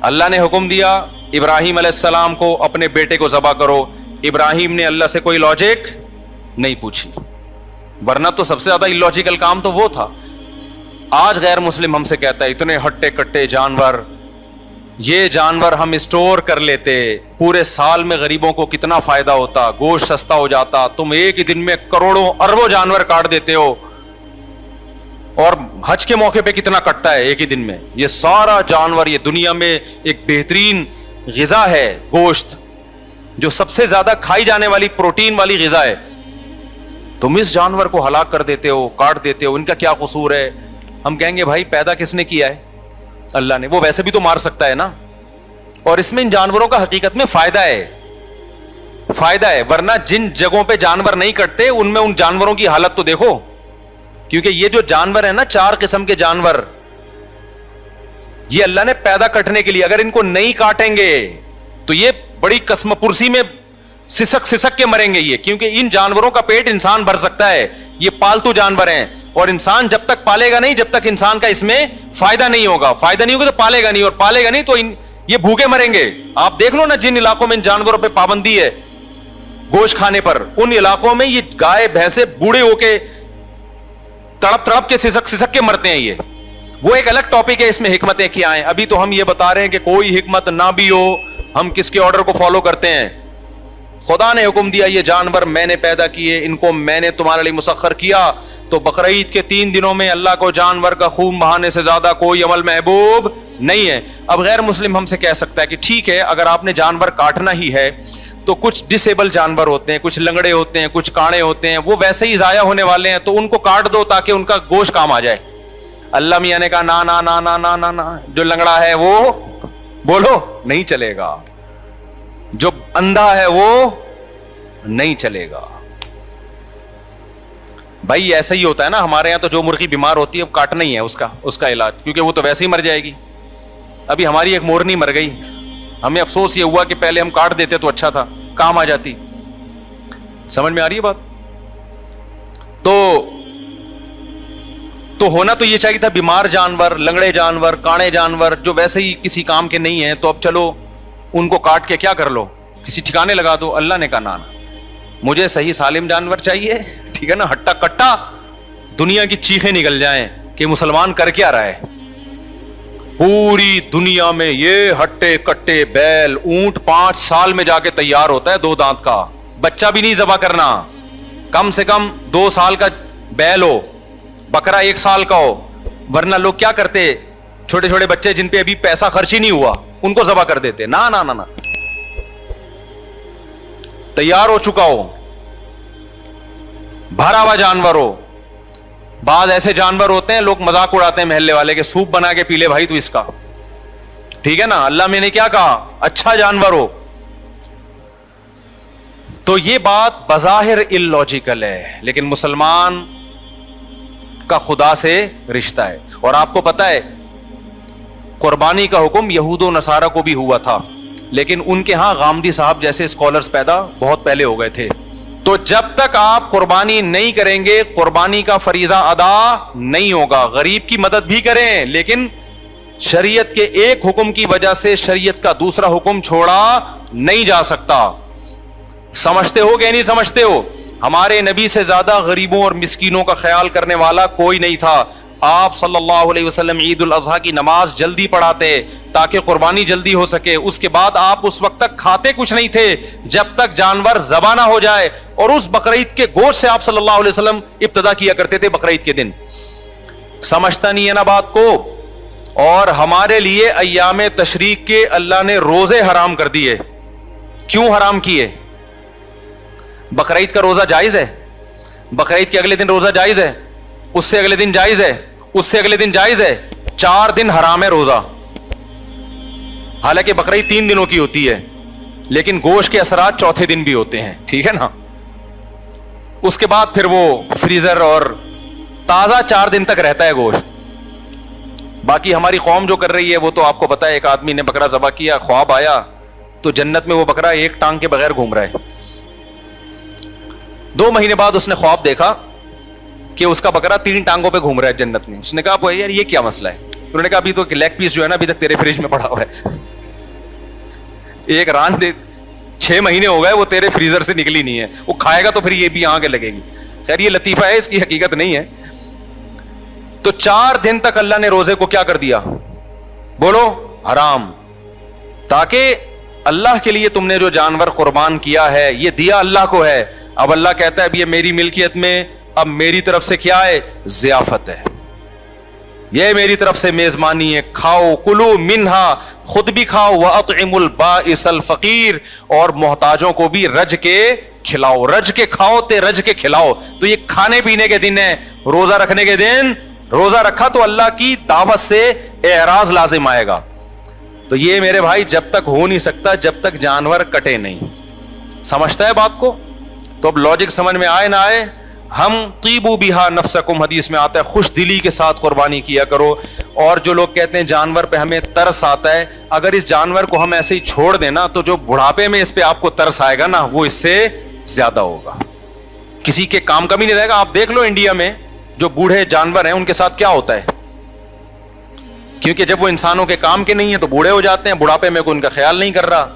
اللہ نے حکم دیا ابراہیم علیہ السلام کو اپنے بیٹے کو ذبح کرو. ابراہیم نے اللہ سے کوئی لاجک نہیں پوچھی, ورنہ تو سب سے زیادہ اللاجیکل کام تو وہ تھا. آج غیر مسلم ہم سے کہتا ہے اتنے ہٹے کٹے جانور, یہ جانور ہم اسٹور کر لیتے, پورے سال میں غریبوں کو کتنا فائدہ ہوتا, گوشت سستا ہو جاتا. تم ایک ہی دن میں کروڑوں اربوں جانور کاٹ دیتے ہو, اور حج کے موقع پہ کتنا کٹتا ہے ایک ہی دن میں. یہ سارا جانور, یہ دنیا میں ایک بہترین غذا ہے گوشت, جو سب سے زیادہ کھائی جانے والی پروٹین والی غذا ہے. تم اس جانور کو ہلاک کر دیتے ہو, کاٹ دیتے ہو, ان کا کیا قصور ہے؟ ہم کہیں گے بھائی پیدا کس نے کیا ہے؟ اللہ نے. وہ ویسے بھی تو مار سکتا ہے نا. اور اس میں ان جانوروں کا حقیقت میں فائدہ ہے, فائدہ ہے. ورنہ جن جگہوں پہ جانور نہیں کٹتے ان میں ان جانوروں کی حالت تو دیکھو. کیونکہ یہ جو جانور ہے نا, 4 قسم کے جانور, یہ اللہ نے پیدا کٹنے کے لیے. اگر ان کو نہیں کاٹیں گے تو یہ بڑی قسم پرسی میں سسک سسک کے مریں گے یہ, کیونکہ ان جانوروں کا پیٹ انسان بھر سکتا ہے. یہ پالتو جانور ہیں, اور انسان جب تک پالے گا نہیں, جب تک انسان کا اس میں فائدہ نہیں ہوگا, فائدہ نہیں ہوگا تو پالے گا نہیں, اور پالے گا نہیں تو یہ بھوکے مریں گے. آپ دیکھ لو نا جن علاقوں میں ان جانوروں پہ پابندی ہے گوشت کھانے پر, ان علاقوں میں یہ گائے بھینسے بوڑھے ہو کے تڑپ تڑپ کے سسک سسک کے مرتے ہیں. یہ وہ ایک الگ ٹاپک ہے, اس میں حکمتیں کیا ہیں. ابھی تو ہم یہ بتا رہے ہیں کہ کوئی حکمت نہ بھی ہو, ہم کس کے آرڈر کو فالو کرتے ہیں؟ خدا نے حکم دیا یہ جانور میں نے پیدا کیے, ان کو میں نے تمہارے لیے مسخر کیا. تو بقرعید کے 3 دنوں میں اللہ کو جانور کا خون بہانے سے زیادہ کوئی عمل محبوب نہیں ہے. اب غیر مسلم ہم سے کہہ سکتا ہے کہ ٹھیک ہے اگر آپ نے جانور کاٹنا ہی ہے تو کچھ ڈسیبل جانور ہوتے ہیں, کچھ لنگڑے ہوتے ہیں, کچھ کاڑے ہوتے ہیں, وہ ویسے ہی ضائع ہونے والے ہیں, تو ان کو کاٹ دو تاکہ ان کا گوشت کام آ جائے. اللہ میاں نے کہا نا نا نا نا نا نا نا, جو لنگڑا ہے وہ بولو نہیں چلے گا, جو اندھا ہے وہ نہیں چلے گا. بھائی ایسا ہی ہوتا ہے نا, ہمارے یہاں تو جو مرغی بیمار ہوتی ہے وہ کاٹنا ہی ہے اس کا علاج, کیونکہ وہ تو ویسے ہی مر جائے گی. ابھی ہماری ایک مورنی مر گئی, ہمیں افسوس یہ ہوا کہ پہلے ہم کاٹ دیتے تو اچھا تھا, کام آ جاتی. سمجھ میں آ رہی ہے بات؟ تو ہونا تو یہ چاہیے تھا بیمار جانور, لنگڑے جانور, کاڑے جانور جو ویسے ہی کسی کام کے نہیں ہیں, تو اب چلو ان کو کاٹ کے کیا کر لو, کسی ٹھکانے لگا دو. اللہ نے کہا نا, مجھے صحیح سالم جانور چاہیے, ٹھیک ہے نا, ہٹا کٹا دنیا کی چیخیں نکل جائیں کہ مسلمان کر کیا رہا ہے. پوری دنیا میں یہ ہٹے کٹے بیل, اونٹ 5 سال میں جا کے تیار ہوتا ہے, 2 دانت کا, بچہ بھی نہیں ذبح کرنا, کم سے کم 2 سال کا بیل ہو, بکرا 1 سال کا ہو. ورنہ لوگ کیا کرتے, چھوٹے چھوٹے بچے جن پہ ابھی پیسہ خرچ ہی نہیں ہوا ان کو ذبح کر دیتے. نا نا نا نا, تیار ہو چکا ہو, بھرا ہوا جانور ہو. بعض ایسے جانور ہوتے ہیں لوگ مذاق اڑاتے ہیں محلے والے کے, سوپ بنا کے پی لے بھائی تو اس کا, ٹھیک ہے نا. اللہ میں نے کیا کہا, اچھا جانور ہو. تو یہ بات بظاہر اللاجیکل ہے, لیکن مسلمان کا خدا سے رشتہ ہے. اور آپ کو پتا ہے قربانی کا حکم یہود و نصارہ کو بھی ہوا تھا, لیکن ان کے ہاں غامدی صاحب جیسے اسکالرز پیدا بہت پہلے ہو گئے تھے. تو جب تک آپ قربانی نہیں کریں گے قربانی کا فریضہ ادا نہیں ہوگا. غریب کی مدد بھی کریں, لیکن شریعت کے ایک حکم کی وجہ سے شریعت کا دوسرا حکم چھوڑا نہیں جا سکتا. سمجھتے ہو کہ نہیں سمجھتے ہو؟ ہمارے نبی سے زیادہ غریبوں اور مسکینوں کا خیال کرنے والا کوئی نہیں تھا. آپ صلی اللہ علیہ وسلم عید الاضحیٰ کی نماز جلدی پڑھاتے تاکہ قربانی جلدی ہو سکے. اس کے بعد آپ اس وقت تک کھاتے کچھ نہیں تھے جب تک جانور ذبح نہ ہو جائے, اور اس بقرعید کے گوشت سے آپ صلی اللہ علیہ وسلم ابتدا کیا کرتے تھے بقرعید کے دن. سمجھتا نہیں ہے نا بات کو؟ اور ہمارے لیے ایام تشریق کے اللہ نے روزے حرام کر دیے. کیوں حرام کیے؟ بقرعید کا روزہ جائز ہے, بقرعید کے اگلے دن روزہ جائز ہے, اس سے اگلے دن جائز ہے, اس سے اگلے دن جائز ہے, 4 دن حرام ہے روزہ. حالانکہ بقرعید 3 دنوں کی ہوتی ہے, لیکن گوشت کے اثرات چوتھے دن بھی ہوتے ہیں, ٹھیک ہے نا. اس کے بعد پھر وہ فریزر اور تازہ 4 دن تک رہتا ہے گوشت. باقی ہماری قوم جو کر رہی ہے وہ تو آپ کو پتا ہے, ایک آدمی نے بکرا ذبح کیا, خواب آیا تو جنت میں وہ بکرا ایک ٹانگ کے بغیر گھوم رہا ہے. 2 مہینے بعد اس نے خواب دیکھا کہ اس کا بکرا 3 ٹانگوں پہ گھوم رہا ہے جنت میں. اس نے کہا یار یہ کیا مسئلہ ہے, انہوں نے کہا ابھی تو لیگ پیس جو ہے نا ابھی تک تیرے فریج میں پڑا ہوا ہے. ایک ران 6 مہینے ہو گئے وہ تیرے فریزر سے نکلی نہیں ہے, وہ کھائے گا تو پھر یہ بھی آگے لگے گی. خیر یہ لطیفہ ہے, اس کی حقیقت نہیں ہے. تو 4 دن تک اللہ نے روزے کو کیا کر دیا, بولو حرام, تاکہ اللہ کے لیے تم نے جو جانور قربان کیا ہے یہ دیا اللہ کو ہے. اب اللہ کہتا ہے اب یہ میری ملکیت میں, اب میری طرف سے کیا ہے, ضیافت ہے, یہ میری طرف سے میزبانی ہے, کھاؤ کلو منہا, خود بھی کھاؤ, وَأَطْعِمُ الْبَائِسَ الْفَقِيرَ, اور محتاجوں کو بھی رج کے کھلاؤ, رج کے کھاؤ تے رج کے کھلاؤ. تو یہ کھانے پینے کے دن ہے, روزہ رکھنے کے دن روزہ رکھا تو اللہ کی دعوت سے اعراض لازم آئے گا. تو یہ میرے بھائی جب تک ہو نہیں سکتا جب تک جانور کٹے نہیں. سمجھتا ہے بات کو؟ تو اب لاجک سمجھ میں آئے نہ آئے, ہم طیبوا بہا نفسکم, حدیث میں آتا ہے خوش دلی کے ساتھ قربانی کیا کرو. اور جو لوگ کہتے ہیں جانور پہ ہمیں ترس آتا ہے, اگر اس جانور کو ہم ایسے ہی چھوڑ دیں نا تو جو بڑھاپے میں اس پہ آپ کو ترس آئے گا نا وہ اس سے زیادہ ہوگا, کسی کے کام کا بھی نہیں رہے گا. آپ دیکھ لو انڈیا میں جو بوڑھے جانور ہیں ان کے ساتھ کیا ہوتا ہے, کیونکہ جب وہ انسانوں کے کام کے نہیں ہیں تو بوڑھے ہو جاتے ہیں, بڑھاپے میں کوئی ان کا خیال نہیں کر رہا.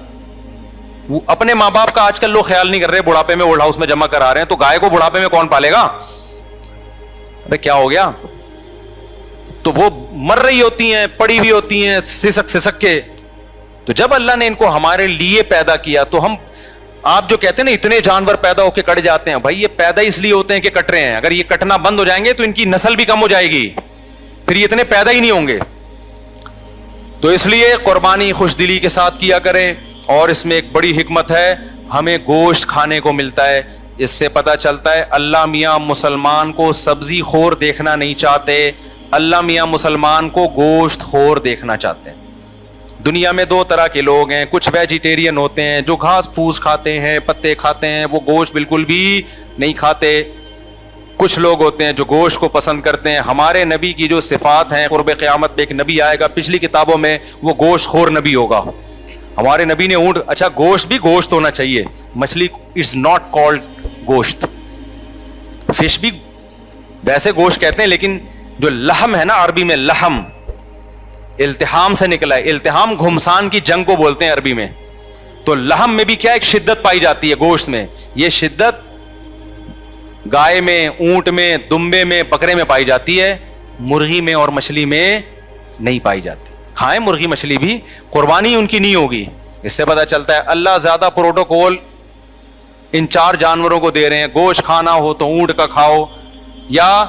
وہ اپنے ماں باپ کا آج کل لوگ خیال نہیں کر رہے, بڑھاپے میں اولڈ ہاؤس میں جمع کرا رہے ہیں, تو گائے کو بڑھاپے میں کون پالے گا؟ ابے کیا ہو گیا؟ تو وہ مر رہی ہوتی ہیں, پڑی ہوئی ہوتی ہیں سسک سسک کے. تو جب اللہ نے ان کو ہمارے لیے پیدا کیا تو ہم, آپ جو کہتے ہیں نا اتنے جانور پیدا ہو کے کٹ جاتے ہیں, بھائی یہ پیدا اس لیے ہوتے ہیں کہ کٹ رہے ہیں. اگر یہ کٹنا بند ہو جائیں گے تو ان کی نسل بھی کم ہو جائے گی, پھر یہ اتنے پیدا ہی نہیں ہوں گے. تو اس لیے قربانی خوش دلی کے ساتھ کیا کریں. اور اس میں ایک بڑی حکمت ہے, ہمیں گوشت کھانے کو ملتا ہے. اس سے پتہ چلتا ہے اللہ میاں مسلمان کو سبزی خور دیکھنا نہیں چاہتے, اللہ میاں مسلمان کو گوشت خور دیکھنا چاہتے ہیں. دنیا میں 2 طرح کے لوگ ہیں, کچھ ویجیٹیرین ہوتے ہیں جو گھاس پھوس کھاتے ہیں, پتے کھاتے ہیں, وہ گوشت بالکل بھی نہیں کھاتے. کچھ لوگ ہوتے ہیں جو گوشت کو پسند کرتے ہیں. ہمارے نبی کی جو صفات ہیں, قرب قیامت پہ ایک نبی آئے گا پچھلی کتابوں میں, وہ گوشت خور نبی ہوگا. ہمارے نبی نے اونٹ, اچھا گوشت بھی گوشت ہونا چاہیے, مچھلی اٹس ناٹ کالڈ گوشت, فش بھی ویسے گوشت کہتے ہیں, لیکن جو لحم ہے نا عربی میں, لحم التحام سے نکلا ہے. التحام گھمسان کی جنگ کو بولتے ہیں عربی میں. تو لحم میں بھی کیا ایک شدت پائی جاتی ہے گوشت میں. یہ شدت گائے میں, اونٹ میں, دمبے میں, بکرے میں پائی جاتی ہے, مرغی میں اور مچھلی میں نہیں پائی جاتی. کھائیں مرغی مچھلی بھی, قربانی ان کی نہیں ہوگی. اس سے پتہ چلتا ہے اللہ زیادہ پروٹوکول ان 4 جانوروں کو دے رہے ہیں. گوشت کھانا ہو تو اونٹ کا کھاؤ, یا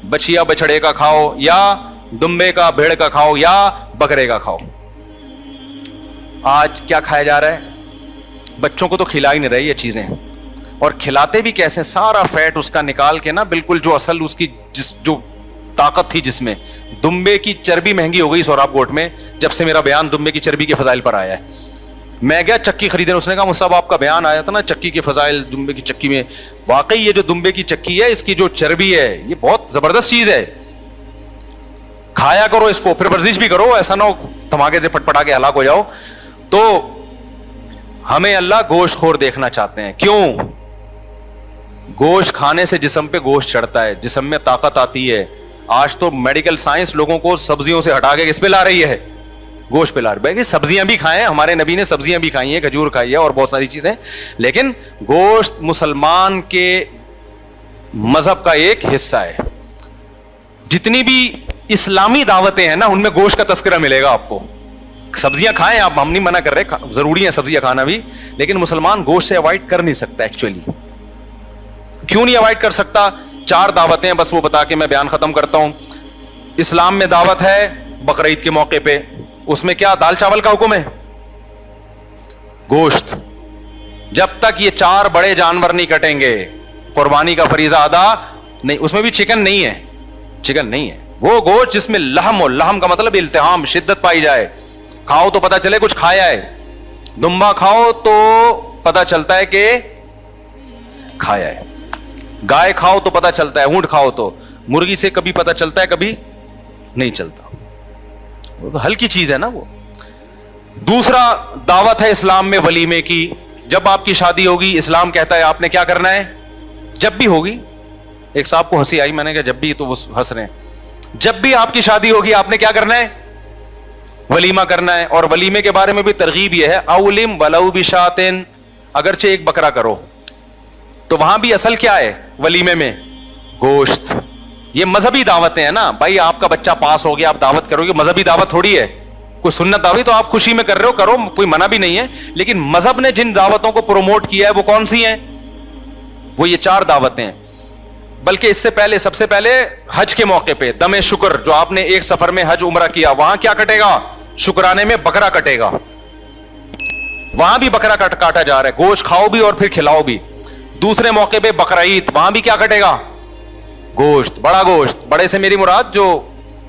بچیا بچڑے کا کھاؤ, یا دمبے کا بھیڑ کا کھاؤ, یا بکرے کا کھاؤ. آج کیا کھایا جا رہا ہے؟ بچوں کو تو کھلا ہی نہیں رہی یہ چیزیں, اور کھلاتے بھی کیسے, سارا فیٹ اس کا نکال کے نا, بالکل جو اصل اس کی جو طاقت تھی جس میں. دمبے کی چربی مہنگی ہو گئی سوراب گوٹ میں, جب سے میرا بیان دمبے کی چربی کے فضائل پر آیا ہے. میں گیا چکی خریدنے, اس نے کہا مصعب آپ کا بیان آیا تھا نا چکی کے فضائل, دمبے کی چکی میں. واقعی یہ جو دمبے کی چکی ہے, اس کی جو چربی ہے یہ بہت زبردست چیز ہے. کھایا کرو اس کو, پھر ورزش بھی کرو, ایسا نہ ہو دھماکے سے پٹ پٹا کے ہلاک ہو جاؤ. تو ہمیں اللہ گوشت خور دیکھنا چاہتے ہیں. کیوں؟ گوشت کھانے سے جسم پہ گوشت چڑھتا ہے, جسم میں طاقت آتی ہے. آج تو میڈیکل سائنس لوگوں کو سبزیوں سے ہٹا کے کس پہ لا رہی ہے, گوشت پہ لا رہی ہے. سبزیاں بھی کھائیں, ہمارے نبی نے سبزیاں بھی کھائی ہیں, کھجور کھائی ہے اور بہت ساری چیزیں, لیکن گوشت مسلمان کے مذہب کا ایک حصہ ہے. جتنی بھی اسلامی دعوتیں ہیں نا ان میں گوشت کا تذکرہ ملے گا آپ کو. سبزیاں کھائیں آپ, ہم نہیں منع کر رہے, ضروری ہے سبزیاں کھانا بھی, لیکن مسلمان گوشت سے اوائڈ کر نہیں سکتا. ایکچولی کیوں نہیں اوائڈ کر سکتا؟ 4 دعوتیں بس وہ بتا کے میں بیان ختم کرتا ہوں. اسلام میں دعوت ہے بقرعید کے موقع پہ, اس میں کیا دال چاول کا حکم ہے؟ گوشت. جب تک یہ 4 بڑے جانور نہیں کٹیں گے قربانی کا فریضہ ادا نہیں. اس میں بھی چکن نہیں ہے, چکن نہیں ہے, وہ گوشت جس میں لحم ہو. لحم کا مطلب التحام, شدت پائی جائے. کھاؤ تو پتہ چلے کچھ کھایا ہے. دمبا کھاؤ تو پتہ چلتا ہے کہ کھایا ہے. گائے کھاؤ تو پتہ چلتا ہے, اونٹ کھاؤ تو. مرغی سے کبھی پتہ چلتا ہے, کبھی نہیں چلتا. وہ تو ہلکی چیز ہے نا وہ. دوسرا دعوت ہے اسلام میں ولیمے کی. جب آپ کی شادی ہوگی اسلام کہتا ہے آپ نے کیا کرنا ہے, جب بھی ہوگی. ایک صاحب کو ہنسی آئی, میں نے کہا جب بھی, تو وہ ہنس رہے ہیں. جب بھی آپ کی شادی ہوگی آپ نے کیا کرنا ہے؟ ولیمہ کرنا ہے. اور ولیمے کے بارے میں بھی ترغیب یہ ہے اولم ولو بشاتن, اگرچہ ایک بکرا کرو. تو وہاں بھی اصل کیا ہے ولیمے میں؟ گوشت. یہ مذہبی دعوتیں ہیں نا بھائی, آپ کا بچہ پاس ہو گیا آپ دعوت کرو گے, مذہبی دعوت تھوڑی ہے. کوئی سنت دعوت تو آپ خوشی میں کر رہے ہو کرو, کوئی منع بھی نہیں ہے, لیکن مذہب نے جن دعوتوں کو پروموٹ کیا ہے وہ کون سی ہیں؟ وہ یہ 4 دعوتیں ہیں. بلکہ اس سے پہلے, سب سے پہلے حج کے موقع پہ دم شکر, جو آپ نے ایک سفر میں حج عمرہ کیا, وہاں کیا کٹے گا؟ شکرانے میں بکرا کٹے گا. وہاں بھی بکرا کاٹا جا رہا ہے, گوشت کھاؤ بھی اور پھر کھلاؤ بھی. دوسرے موقع پہ بقرعید, وہاں بھی کیا کٹے گا؟ گوشت, بڑا گوشت. بڑے سے میری مراد جو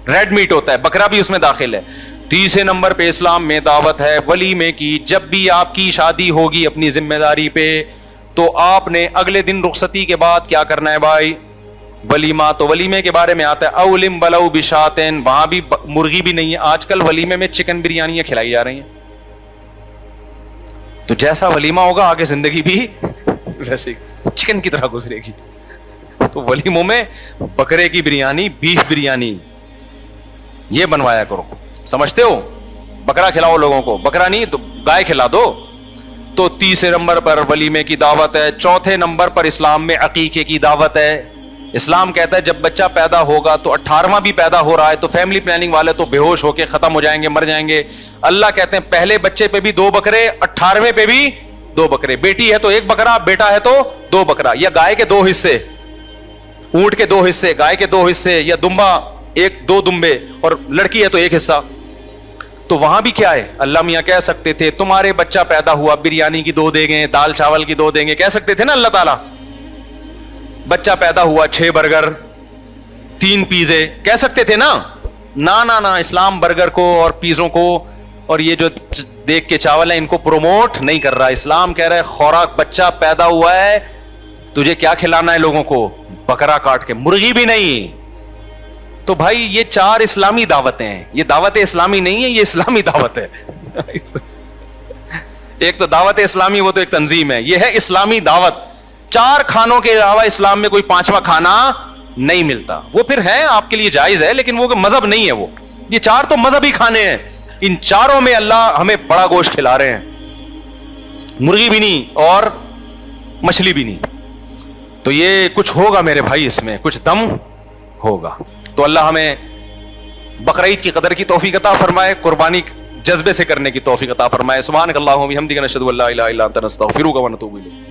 ریڈ میٹ ہوتا ہے, بکرا بھی اس میں داخل ہے. تیسرے نمبر پہ اسلام میں دعوت ہے ولیمے کی. جب بھی آپ کی شادی ہوگی اپنی ذمہ داری پہ, تو آپ نے اگلے دن رخصتی کے بعد کیا کرنا ہے بھائی؟ ولیمہ. تو ولیمے کے بارے میں آتا ہے اولم ولو بشاتن, وہاں بھی مرغی بھی نہیں ہے. آج کل ولیمے میں چکن بریانیاں کھلائی جا رہی ہیں. تو جیسا ولیمہ ہوگا آگے زندگی بھی ویسے چکن کی طرح گزرے گی. تو ولیموں میں بکرے کی بریانی, بیف بریانی یہ بنوایا کرو. سمجھتے ہو؟ بکرا کھلاؤ لوگوں کو, بکرا نہیں تو گائے کھلا دو. تو تیسرے نمبر پر ولیمے کی دعوت ہے. چوتھے نمبر پر اسلام میں عقیقے کی دعوت ہے. اسلام کہتا ہے جب بچہ پیدا ہوگا تو 18واں بھی پیدا ہو رہا ہے تو فیملی پلاننگ والے تو بے ہوش ہو کے ختم ہو جائیں گے, مر جائیں گے. اللہ کہتے ہیں پہلے بچے پہ بھی 2 بکرے, 18ویں پہ بھی 2 بکرے. بیٹی ہے تو 1 بکرا, بیٹا ہے تو 2 بکرا. یا گائے کے 2 حصے, اونٹ کے 2 حصے, گائے کے 2 حصے, یا دمبا 2 دمبے, اور لڑکی ہے تو 1 حصہ. تو وہاں بھی کیا ہے, اللہ میاں کہہ سکتے تھے تمہارے بچہ پیدا ہوا بریانی کی 2 دیں گے, دال چاول کی 2 دیں گے, کہہ سکتے تھے نا اللہ تعالیٰ. بچہ پیدا ہوا 6 برگر 3 پیزے, کہہ سکتے تھے نا. نا اسلام برگر کو اور پیزوں کو اور یہ جو دیکھ کے چاول ہیں ان کو پروموٹ نہیں کر رہا. اسلام کہہ رہا ہے خوراک, بچہ پیدا ہوا ہے تجھے کیا کھلانا ہے لوگوں کو؟ بکرا کاٹ کے, مرغی بھی نہیں. تو بھائی یہ 4 اسلامی دعوتیں ہیں. یہ دعوت اسلامی نہیں ہے, یہ اسلامی دعوت ہے. ایک تو دعوت اسلامی, وہ تو ایک تنظیم ہے. یہ ہے اسلامی دعوت. 4 کھانوں کے علاوہ اسلام میں کوئی 5واں کھانا نہیں ملتا. وہ پھر ہے آپ کے لیے جائز ہے, لیکن وہ مذہب نہیں ہے. وہ یہ 4 تو مذہبی کھانے ہیں. ان 4 میں اللہ ہمیں بڑا گوشت کھلا رہے ہیں, مرغی بھی نہیں اور مچھلی بھی نہیں. تو یہ کچھ ہوگا میرے بھائی, اس میں کچھ دم ہوگا. تو اللہ ہمیں بقرعید کی قدر کی توفیق عطا فرمائے, قربانی جذبے سے کرنے کی توفیق عطا فرمائے. سبحانک اللہم و بحمدک نشہد ان لا الہ الا انت نستغفرک و نتوب الیک.